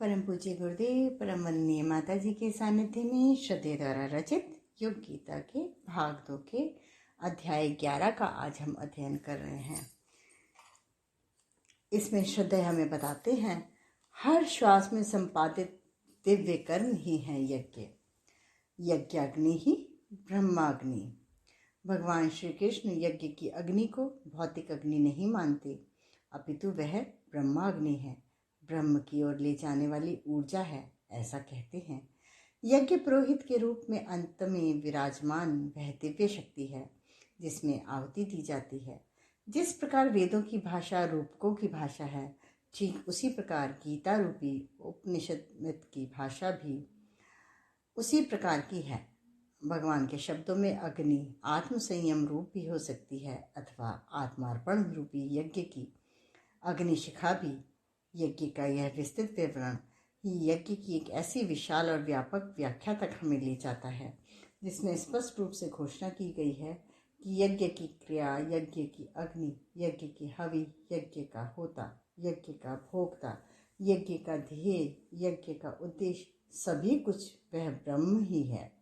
परम पूज्य गुरुदेव परम वंदनीय माता जी के सानिध्य में श्रद्धेय द्वारा रचित योग गीता के भाग 2 के अध्याय 11 का आज हम अध्ययन कर रहे हैं। इसमें श्रद्धेय हमें बताते हैं, हर श्वास में संपादित दिव्य कर्म ही है यज्ञ। यज्ञाग्नि ही ब्रह्माग्नि। भगवान श्री कृष्ण यज्ञ की अग्नि को भौतिक अग्नि नहीं मानते, अपितु वह ब्रह्माग्नि है, ब्रह्म की ओर ले जाने वाली ऊर्जा है, ऐसा कहते हैं। यज्ञ पुरोहित के रूप में अंत में विराजमान वह दिव्य शक्ति है जिसमें आहुति दी जाती है। जिस प्रकार वेदों की भाषा रूपकों की भाषा है, ठीक उसी प्रकार गीता रूपी उपनिषद की भाषा भी उसी प्रकार की है। भगवान के शब्दों में अग्नि आत्म संयम रूप भी हो सकती है अथवा आत्मार्पण रूपी यज्ञ की अग्निशिखा भी। यज्ञ का यह विस्तृत विवरण ही यज्ञ की एक ऐसी विशाल और व्यापक व्याख्या तक हमें ले जाता है, जिसमें स्पष्ट रूप से घोषणा की गई है कि यज्ञ की क्रिया, यज्ञ की अग्नि, यज्ञ की हवि, यज्ञ का होता, यज्ञ का भोक्ता, यज्ञ का ध्येय, यज्ञ का उद्देश्य, सभी कुछ वह ब्रह्म ही है।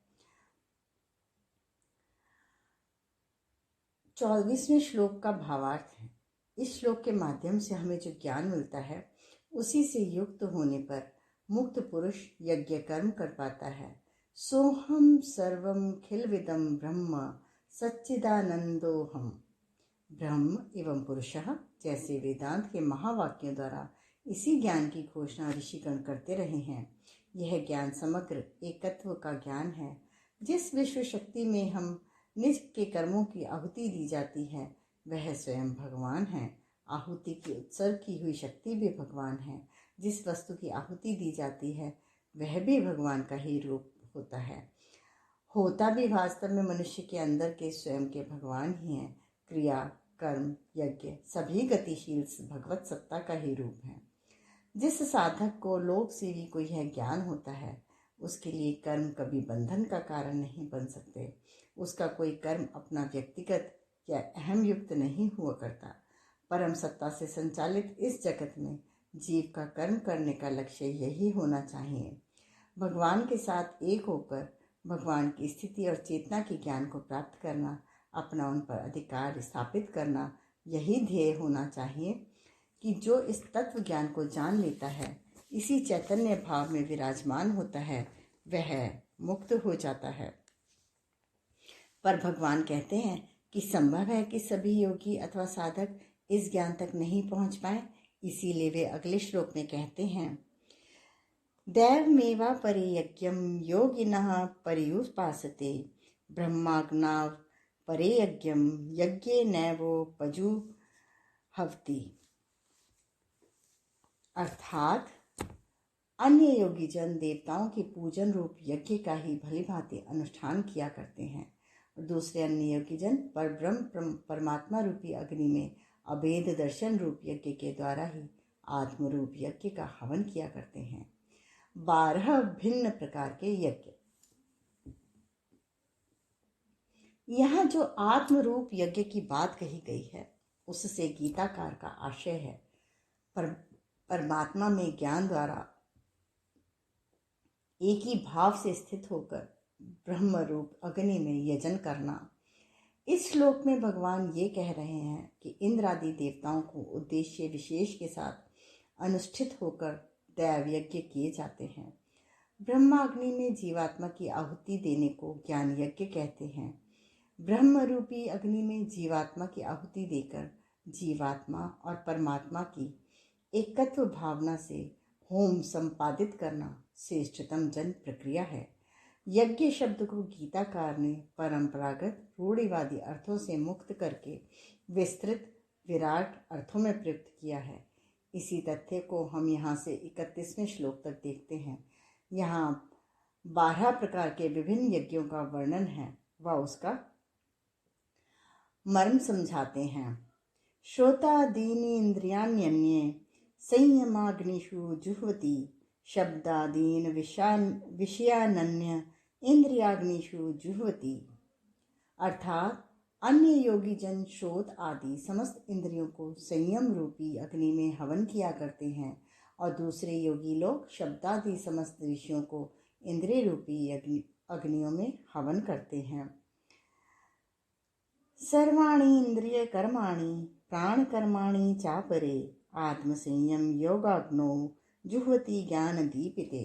24वें श्लोक का भावार्थ है। इस श्लोक के माध्यम से हमें जो ज्ञान मिलता है, उसी से युक्त होने पर मुक्त पुरुष यज्ञ कर्म कर पाता है। सोहम सर्वम खिलविदम ब्रह्म सच्चिदानंदोहम। ब्रह्म एवं पुरुषः जैसे वेदांत के महावाक्यों द्वारा इसी ज्ञान की घोषणा ऋषिगण करते रहे हैं। यह ज्ञान समग्र एकत्व का ज्ञान है। जिस विश्व शक्ति में हम निज के कर्मों की आहुति दी जाती है, वह स्वयं भगवान है। आहुति की उत्सर्ग की हुई शक्ति भी भगवान है। जिस वस्तु की आहुति दी जाती है, वह भी भगवान का ही रूप होता है। होता भी वास्तव में मनुष्य के अंदर के स्वयं के भगवान ही हैं। क्रिया, कर्म, यज्ञ सभी गतिशील भगवत सत्ता का ही रूप है। जिस साधक को लोक सेवी को यह ज्ञान होता है, उसके लिए कर्म कभी बंधन का कारण नहीं बन सकते। उसका कोई कर्म अपना व्यक्तिगत या अहम युक्त नहीं हुआ करता। परम सत्ता से संचालित इस जगत में जीव का कर्म करने का लक्ष्य यही होना चाहिए। भगवान के साथ एक होकर भगवान की स्थिति और चेतना के ज्ञान को प्राप्त करना, अपना उन पर अधिकार स्थापित करना, यही ध्येय होना चाहिए कि जो इस तत्व ज्ञान को जान लेता है, इसी चैतन्य भाव में विराजमान होता है, वह मुक्त हो जाता है। पर भगवान कहते हैं कि संभव है कि सभी योगी अथवा साधक इस ज्ञान तक नहीं पहुंच पाए। इसीलिए वे अगले श्लोक में कहते हैं, दैवमेवा परे यज्ञम योगिनः पर्युपासते ब्रह्माग्नाव परे यज्ञम यज्ञे नैवोपजुह्वति। अर्थात अन्य योगी जन देवताओं के पूजन रूप यज्ञ का ही भली भांति अनुष्ठान किया करते हैं और दूसरे अन्य योगी जन परब्रह्म परमात्मा रूपी अग्नि में अभेद दर्शन रूप यज्ञ के द्वारा ही आत्म रूप यज्ञ का हवन किया करते हैं। 12 भिन्न प्रकार के यज्ञ। यहाँ जो आत्म रूप यज्ञ की बात कही गई है, उससे गीताकार का आशय है परमात्मा में ज्ञान द्वारा एक ही भाव से स्थित होकर ब्रह्म रूप अग्नि में यजन करना। इस श्लोक में भगवान ये कह रहे हैं कि इंद्र आदि देवताओं को उद्देश्य विशेष के साथ अनुष्ठित होकर दैव यज्ञ किए जाते हैं। ब्रह्माग्नि में जीवात्मा की आहुति देने को ज्ञान यज्ञ कहते हैं। ब्रह्म रूपी अग्नि में जीवात्मा की आहुति देकर जीवात्मा और परमात्मा की एकत्व भावना से होम संपादित करना श्रेष्ठतम जन प्रक्रिया है। यज्ञ शब्द को गीताकार ने परंपरागत रूढ़िवादी अर्थों से मुक्त करके विस्तृत विराट अर्थों में प्रयुक्त किया है। इसी तथ्य को हम यहाँ से 31वें श्लोक तक देखते हैं। यहाँ 12 प्रकार के विभिन्न यज्ञों का वर्णन है व उसका मर्म समझाते हैं। श्रोतादीनि इंद्रियाण्यन्ये संयमाग्निषु जुह्वति शब्दादीन विषयानन्य इंद्रियाग्निषु जुह्वति। अर्थात अन्य योगी जन श्रोत आदि समस्त इंद्रियों को संयम रूपी अग्नि में हवन किया करते हैं और दूसरे योगी लोग शब्दादि समस्त विषयों को इंद्रिय रूपी अग्नियों में हवन करते हैं। सर्वाणि इंद्रिय कर्माणि प्राण कर्माणि चापरे आत्म संयम योगाग्नो जुह्वति ज्ञान दीपिते।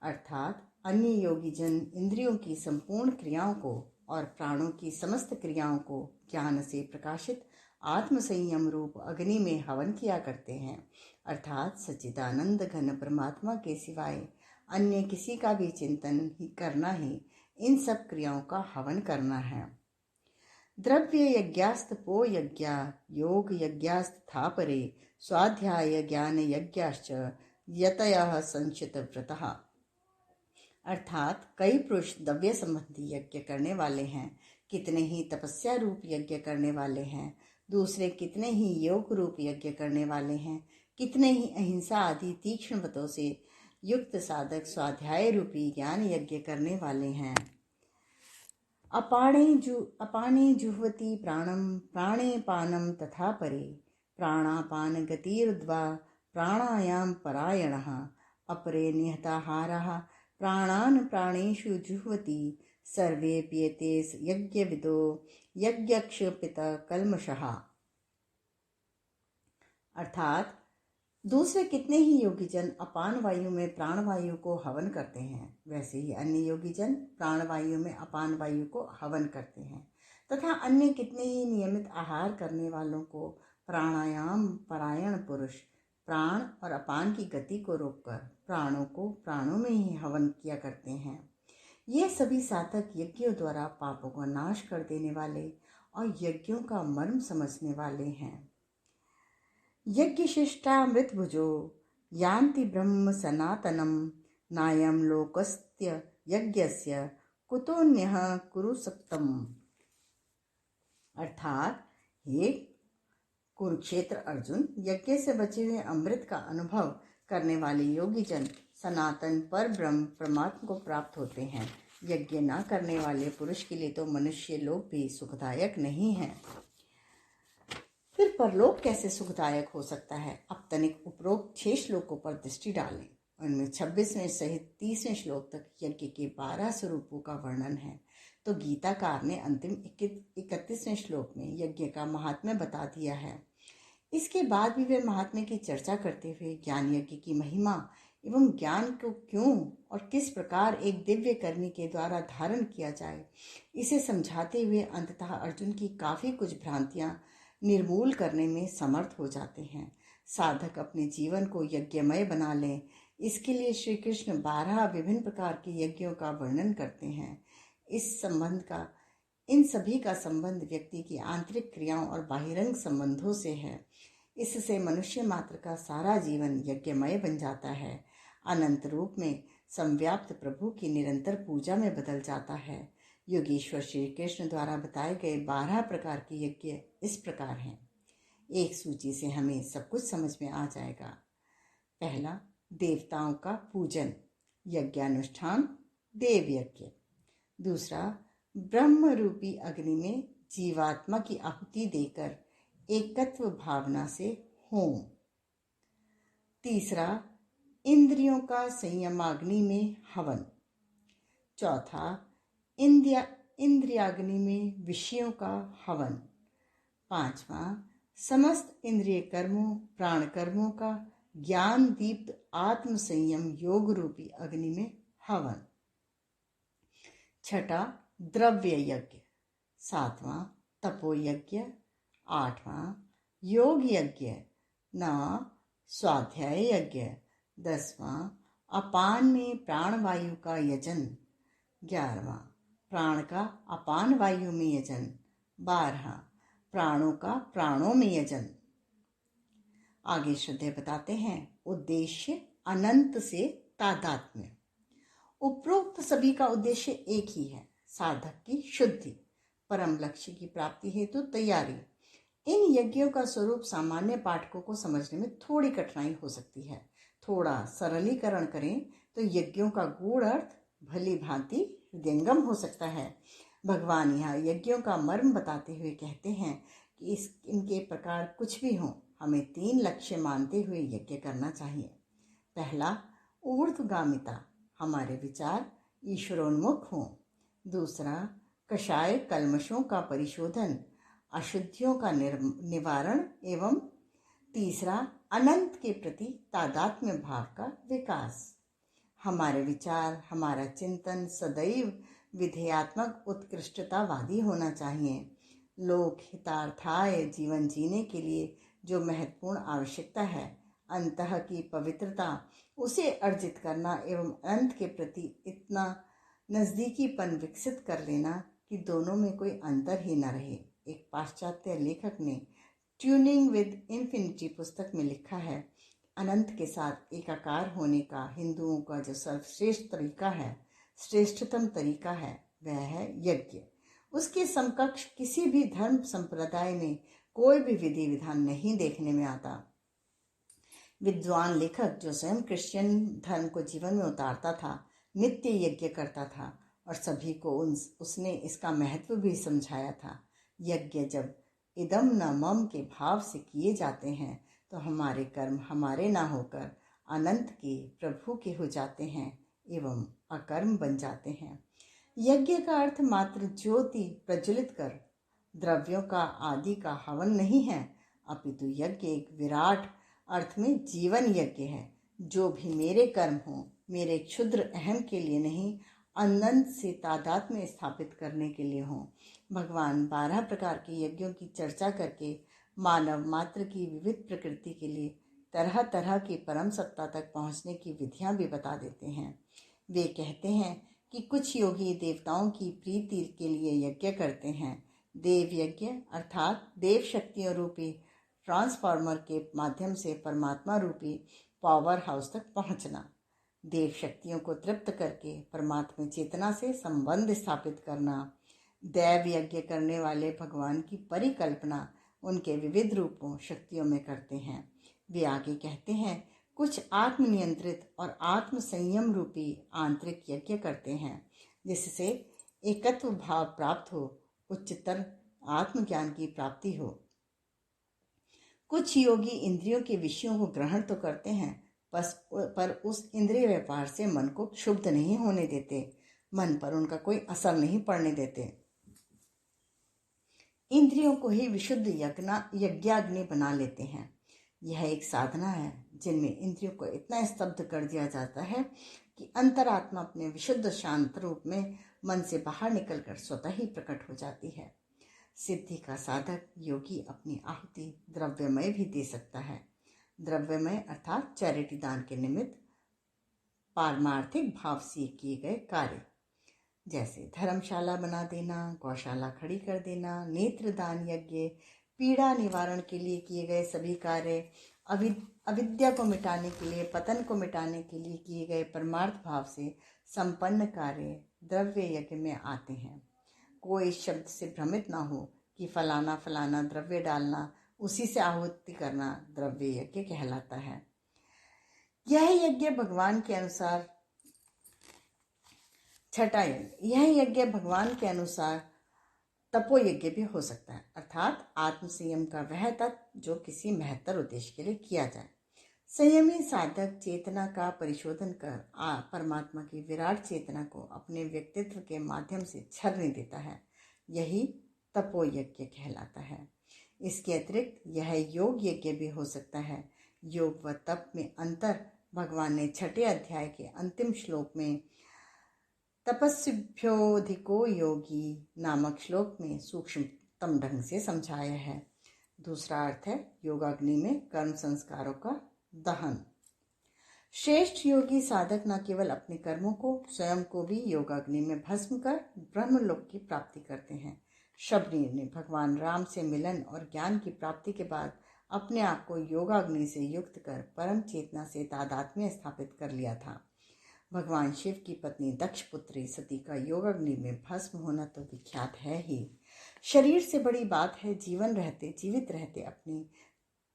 अर्थात अन्य योगी जन इंद्रियों की संपूर्ण क्रियाओं को और प्राणों की समस्त क्रियाओं को ज्ञान से प्रकाशित आत्म संयम रूप अग्नि में हवन किया करते हैं। अर्थात सच्चिदानंद घन परमात्मा के सिवाय अन्य किसी का भी चिंतन ही करना ही इन सब क्रियाओं का हवन करना है। द्रव्य यज्ञास्तपो यज्ञ योग यज्ञास्था परे स्वाध्याय ज्ञान यज्ञाश्च यतयः संचित व्रतः। अर्थात कई पुरुष द्रव्य संबंधी यज्ञ करने वाले हैं, कितने ही तपस्या रूप यज्ञ करने वाले हैं, दूसरे कितने ही योग रूप यज्ञ करने वाले हैं, कितने ही अहिंसा आदि तीक्ष्ण व्रतों से युक्त साधक स्वाध्याय रूपी ज्ञान यज्ञ करने वाले हैं। अपाने जुह्वति प्राणम प्राणे पानम तथा परे प्राणापान गतिर्द्वा प्राणायाम परायणः अपरे निहताहारः प्राणान् प्राणेषु जुह्वति सर्वे पीयते यज्ञविदो यज्ञक्षपित कल्मषः। अर्थात दूसरे कितने ही योगी जन अपान वायु में प्राण वायु को हवन करते हैं, वैसे ही अन्य योगी जन प्राण वायु में अपान वायु को हवन करते हैं, तथा अन्य कितने ही नियमित आहार करने वालों को प्राणायाम परायण पुरुष प्राण और अपान की गति को रोककर प्राणों को प्राणों में ही हवन किया करते हैं। ये सभी साधक यज्ञों द्वारा पापों का नाश कर देने वाले और यज्ञों का मर्म समझने वाले हैं। यज्ञ शिष्टा मृतभुजो यान्ति ब्रह्म सनातनम नायम लोकस्य यज्ञस्य कुतोन्यः कुरु सक्तम। अर्थात हे कुरुक्षेत्र अर्जुन, यज्ञ से बचे हुए अमृत का अनुभव करने वाले योगी जन सनातन पर ब्रह्म परमात्मा को प्राप्त होते हैं। यज्ञ न करने वाले पुरुष के लिए तो मनुष्य लोक भी सुखदायक नहीं है, फिर परलोक कैसे सुखदायक हो सकता है। अब तनिक उपरोक्त 6 श्लोकों पर दृष्टि डालें। उनमें 26वें सहित 30वें श्लोक तक यज्ञ के 12 स्वरूपों का वर्णन है, तो गीताकार ने अंतिम 31वें श्लोक में यज्ञ का महात्म्य बता दिया है। इसके बाद भी वे महात्म्य की चर्चा करते हुए ज्ञान यज्ञ की महिमा एवं ज्ञान को क्यों और किस प्रकार एक दिव्य कर्मी के द्वारा धारण किया जाए, इसे समझाते हुए अंततः अर्जुन की काफ़ी कुछ भ्रांतियां निर्मूल करने में समर्थ हो जाते हैं। साधक अपने जीवन को यज्ञमय बना लें, इसके लिए श्री कृष्ण 12 विभिन्न प्रकार के यज्ञों का वर्णन करते हैं। इन सभी का संबंध व्यक्ति की आंतरिक क्रियाओं और बाहिरंग संबंधों से है। इससे मनुष्य मात्र का सारा जीवन यज्ञमय बन जाता है, अनंत रूप में संव्याप्त प्रभु की निरंतर पूजा में बदल जाता है। योगेश्वर श्री कृष्ण द्वारा बताए गए 12 प्रकार के यज्ञ इस प्रकार हैं। एक सूची से हमें सब कुछ समझ में आ जाएगा। पहला, देवताओं का पूजन, यज्ञानुष्ठान देव यज्ञ। दूसरा, ब्रह्म रूपी अग्नि में जीवात्मा की आहुति देकर एकत्व भावना से होम। तीसरा, इंद्रियों का संयमाग्नि में हवन। चौथा, इंद्रियाग्नि में विषयों का हवन। पांचवा, समस्त इंद्रिय कर्मों प्राण कर्मों का ज्ञान दीप्त आत्म संयम योग रूपी अग्नि में हवन। छठा, द्रव्य यज्ञ। सातवां, तपो यज्ञ। आठवां, योग यज्ञ। 9, स्वाध्याय यज्ञ। 10वां, अपान में प्राण वायु का यजन। 11वां, प्राण का अपान वायु में यजन। 12, प्राणों का प्राणों में यजन। आगे श्रद्धेय बताते हैं, उद्देश्य अनंत से तादात्म्य। उपरोक्त सभी का उद्देश्य एक ही है, साधक की शुद्धि, परम लक्ष्य की प्राप्ति हेतु तैयारी। इन यज्ञों का स्वरूप सामान्य पाठकों को समझने में थोड़ी कठिनाई हो सकती है। थोड़ा सरलीकरण करें तो यज्ञों का गूढ़ अर्थ भली भांति हृदयंगम हो सकता है। भगवान यहाँ यज्ञों का मर्म बताते हुए कहते हैं कि इनके प्रकार कुछ भी हों, हमें 3 लक्ष्य मानते हुए यज्ञ करना चाहिए। पहला, ऊर्ध्वगामिता, हमारे विचार ईश्वरोन्मुख हों। दूसरा, कषाय कल्मशों का परिशोधन, अशुद्धियों का निवारण। एवं तीसरा, अनंत के प्रति तादात्म्य भाव का विकास। हमारे विचार, हमारा चिंतन सदैव विधेयात्मक उत्कृष्टतावादी होना चाहिए। लोक हितार्थाय जीवन जीने के लिए जो महत्वपूर्ण आवश्यकता है, अंतः की पवित्रता, उसे अर्जित करना एवं अनंत के प्रति इतना नज़दीकीपन विकसित कर लेना कि दोनों में कोई अंतर ही न रहे। एक पाश्चात्य लेखक ने ट्यूनिंग विद इन्फिनिटी पुस्तक में लिखा है, अनंत के साथ एकाकार होने का हिंदुओं का जो सर्वश्रेष्ठ तरीका है, श्रेष्ठतम तरीका है, वह है यज्ञ। उसके समकक्ष किसी भी धर्म संप्रदाय में कोई भी विधि विधान नहीं देखने में आता। विद्वान लेखक जो स्वयं क्रिश्चियन धर्म को जीवन में उतारता था, नित्य यज्ञ करता था और सभी को उसने इसका महत्व भी समझाया था। यज्ञ जब इदम न मम के भाव से किए जाते हैं तो हमारे कर्म हमारे ना होकर अनंत के प्रभु के हो जाते हैं एवं अकर्म बन जाते हैं। यज्ञ का अर्थ मात्र ज्योति प्रज्वलित कर द्रव्यों का आदि का हवन नहीं है, अपितु यज्ञ एक विराट अर्थ में जीवन यज्ञ है। जो भी मेरे कर्म हो, मेरे क्षुद्र अहम के लिए नहीं, अनंत से तादात्म्य स्थापित करने के लिए हो। भगवान 12 प्रकार के यज्ञों की चर्चा करके मानव मात्र की विविध प्रकृति के लिए तरह तरह की परम सत्ता तक पहुँचने की विधियाँ भी बता देते हैं। वे कहते हैं कि कुछ योगी देवताओं की प्रीति के लिए यज्ञ करते हैं। देव यज्ञ अर्थात देव शक्तियों रूपी ट्रांसफार्मर के माध्यम से परमात्मा रूपी पावर हाउस तक पहुंचना, देव शक्तियों को तृप्त करके परमात्मा चेतना से संबंध स्थापित करना। दैव यज्ञ करने वाले भगवान की परिकल्पना उनके विविध रूपों शक्तियों में करते हैं। वे आगे कहते हैं, कुछ आत्मनियंत्रित और आत्म संयम रूपी आंतरिक यज्ञ करते हैं, जिससे एकत्व भाव प्राप्त हो, उच्चतर आत्मज्ञान की प्राप्ति हो। कुछ योगी इंद्रियों के विषयों को ग्रहण तो करते हैं, पर उस इंद्रिय व्यापार से मन को क्षुब्ध नहीं होने देते, मन पर उनका कोई असर नहीं पड़ने देते। इंद्रियों को ही विशुद्ध यज्ञाग्नि बना लेते हैं। यह एक साधना है जिनमें इंद्रियों को इतना स्तब्ध कर दिया जाता है कि अंतरात्मा अपने विशुद्ध शांत रूप में मन से बाहर निकलकर स्वतः ही प्रकट हो जाती है। सिद्धि का साधक योगी अपनी आहुति द्रव्यमय भी दे सकता है। द्रव्यमय अर्थात चैरिटी दान के निमित्त पारमार्थिक भाव से किए गए कार्य, जैसे धर्मशाला बना देना, गौशाला खड़ी कर देना, नेत्रदान यज्ञ, पीड़ा निवारण के लिए किए गए सभी कार्य, अविद्या को मिटाने के लिए, पतन को मिटाने के लिए किए गए परमार्थ भाव से संपन्न कार्य द्रव्य यज्ञ में आते हैं। कोई इस शब्द से भ्रमित ना हो कि फलाना फलाना द्रव्य डालना, उसी से आहुति करना द्रव्य यज्ञ कहलाता है। यह यज्ञ भगवान के अनुसार तपो यज्ञ भी हो सकता है, अर्थात आत्म संयम का वह तत्व जो किसी महत्तर उद्देश्य के लिए किया जाए। संयमी साधक चेतना का परिशोधन कर परमात्मा की विराट चेतना को अपने व्यक्तित्व के माध्यम से छरने देता है। यही तपो यज्ञ कहलाता है। इसके अतिरिक्त यह योग यज्ञ भी हो सकता है। योग व तप में अंतर भगवान ने 6 अध्याय के अंतिम श्लोक में तपस्विभ्योऽधिको योगी नामक श्लोक में सूक्ष्मतम ढंग से समझाया है। दूसरा अर्थ है योगाग्नि में कर्म संस्कारों का दहन। श्रेष्ठ योगी साधक न केवल अपने कर्मों को, स्वयं को भी योगाग्नि में भस्म कर ब्रह्मलोक की प्राप्ति करते हैं। शबरी ने भगवान राम से मिलन और ज्ञान की प्राप्ति के बाद अपने आप को योगाग्नि से युक्त कर परम चेतना से तादात्म्य स्थापित कर लिया था। भगवान शिव की पत्नी दक्ष पुत्री सती का योगाग्नि में भस्म होना तो विख्यात है ही। शरीर से बड़ी बात है जीवित रहते अपनी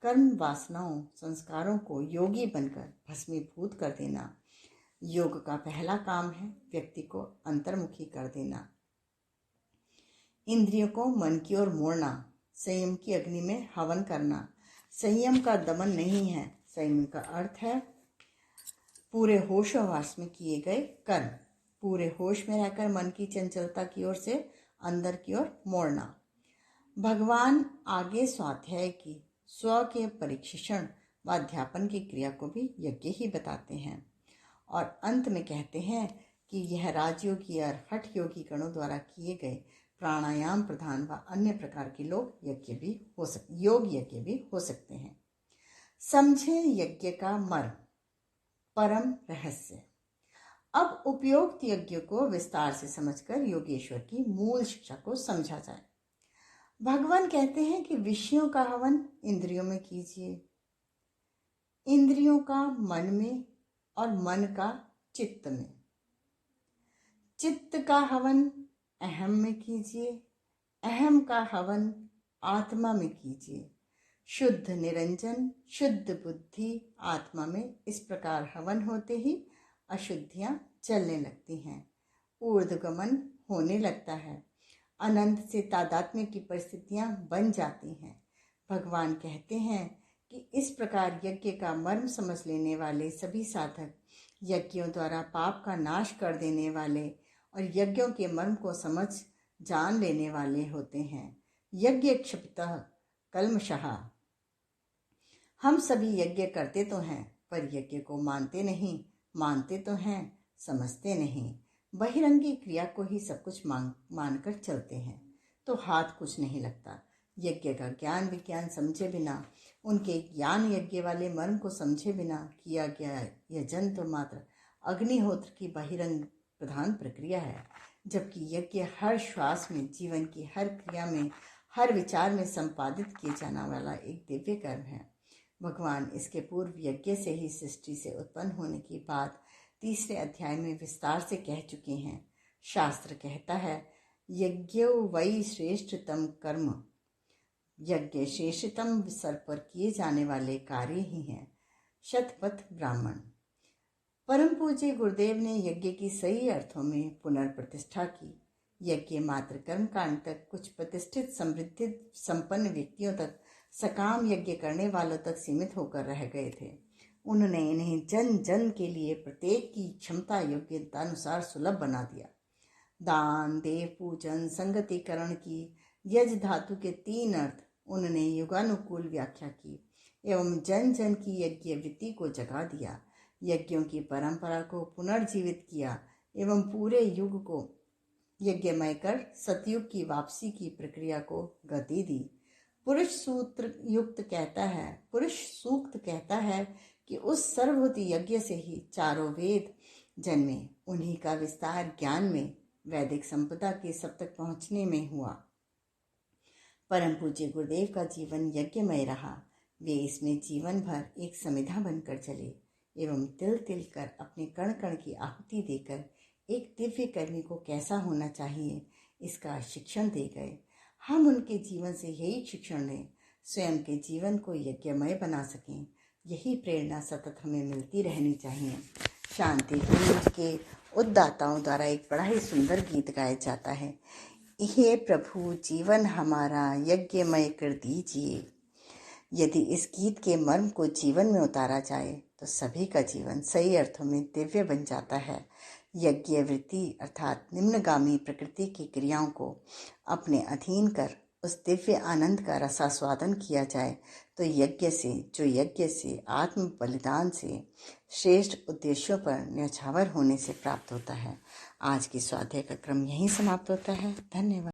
कर्म वासनाओं संस्कारों को योगी बनकर भस्मीभूत कर देना। योग का पहला काम है व्यक्ति को अंतर्मुखी कर देना, इंद्रियों को मन की ओर मोड़ना, संयम की अग्नि में हवन करना। संयम का दमन नहीं है, संयम का अर्थ है पूरे होशोहवास में किए गए कर्म, पूरे होश में रहकर मन की चंचलता की ओर से अंदर की ओर मोड़ना। भगवान आगे स्वाध्याय की स्व के परीक्षण व अध्यापन की क्रिया को भी यज्ञ ही बताते हैं और अंत में कहते हैं कि यह राजयोगी और हठ योगी गणों द्वारा किए गए प्राणायाम प्रधान व अन्य प्रकार के योग यज्ञ भी हो सकते हैं। समझे यज्ञ का मर्म, परम रहस्य। अब उपयोक्त यज्ञ को विस्तार से समझकर योगेश्वर की मूल शिक्षा को समझा जाए। भगवान कहते हैं कि विषयों का हवन इंद्रियों में कीजिए, इंद्रियों का मन में और मन का चित्त में, चित्त का हवन अहम में कीजिए, अहम का हवन आत्मा में कीजिए। शुद्ध निरंजन, शुद्ध बुद्धि आत्मा में इस प्रकार हवन होते ही अशुद्धियां चलने लगती हैं, ऊर्ध्वगमन होने लगता है, अनंत से तादात्म्य की परिस्थितियां बन जाती हैं। भगवान कहते हैं कि इस प्रकार यज्ञ का मर्म समझ लेने वाले सभी साधक यज्ञों द्वारा पाप का नाश कर देने वाले और यज्ञों के मर्म को समझ जान लेने वाले होते हैं। यज्ञ क्षिप्तः कल्मषः। हम सभी यज्ञ करते तो हैं पर यज्ञ को मानते नहीं, मानते तो हैं समझते नहीं। बहिरंगी क्रिया को ही सब कुछ मानकर चलते हैं तो हाथ कुछ नहीं लगता। यज्ञ का ज्ञान विज्ञान समझे बिना, उनके ज्ञान यज्ञ वाले मर्म को समझे बिना किया गया यह जंतु मात्र अग्निहोत्र की बहिरंग प्रधान प्रक्रिया है, जबकि यज्ञ हर श्वास में, जीवन की हर क्रिया में, हर विचार में संपादित किए जाने वाला एक दिव्य कर्म है। भगवान इसके पूर्व यज्ञ से ही सृष्टि से उत्पन्न होने की बात 3 अध्याय में विस्तार से कह चुके हैं। शास्त्र कहता है, यज्ञो वै श्रेष्ठतम कर्म, यज्ञ श्रेष्ठतम स्तर पर किए जाने वाले कार्य ही हैं। शतपथ ब्राह्मण। परम पूज्य गुरुदेव ने यज्ञ की सही अर्थों में पुनर्प्रतिष्ठा की। यज्ञ मात्र कर्म कांड तक कुछ प्रतिष्ठित समृद्धि संपन्न व्यक्तियों तक, सकाम यज्ञ करने वालों तक सीमित होकर रह गए थे। उन्होंने इन्हें जन जन के लिए प्रत्येक की क्षमता योग्यता अनुसार सुलभ बना दिया। दान, देव पूजन, संगतिकरण की यज धातु के 3 अर्थ उन्होंने युगानुकूल व्याख्या की एवं जन जन की यज्ञ वृत्ति को जगा दिया, यज्ञों की परंपरा को पुनर्जीवित किया एवं पूरे युग को यज्ञमय कर सतयुग की वापसी की प्रक्रिया को गति दी। पुरुष सूक्त कहता है कि उस सर्वभूति यज्ञ से ही चारों वेद जन्मे, उन्हीं का विस्तार ज्ञान में, वैदिक संपदा के सब तक पहुंचने में हुआ। परम पूज्य गुरुदेव का जीवन यज्ञमय रहा। वे इसमें जीवन भर एक समिधा बनकर चले एवं तिल तिल कर अपने कण कण की आहुति देकर एक दिव्य कर्मी को कैसा होना चाहिए इसका शिक्षण दे गए। हम उनके जीवन से यही शिक्षण लें, स्वयं के जीवन को यज्ञमय बना सकें। यही प्रेरणा सतत हमें मिलती रहनी चाहिए। शांति कुंज के उद्दाताओं द्वारा एक बड़ा ही सुंदर गीत गाया जाता है, हे प्रभु जीवन हमारा यज्ञमय कर दीजिए। यदि इस गीत के मर्म को जीवन में उतारा जाए तो सभी का जीवन सही अर्थों में दिव्य बन जाता है। यज्ञ वृत्ति अर्थात निम्नगामी प्रकृति की क्रियाओं को अपने अधीन कर उस दिव्य आनंद का रसास्वादन किया जाए तो यज्ञ से आत्म बलिदान से श्रेष्ठ उद्देश्यों पर न्यौछावर होने से प्राप्त होता है। आज की स्वाध्याय का क्रम यहीं समाप्त होता है। धन्यवाद।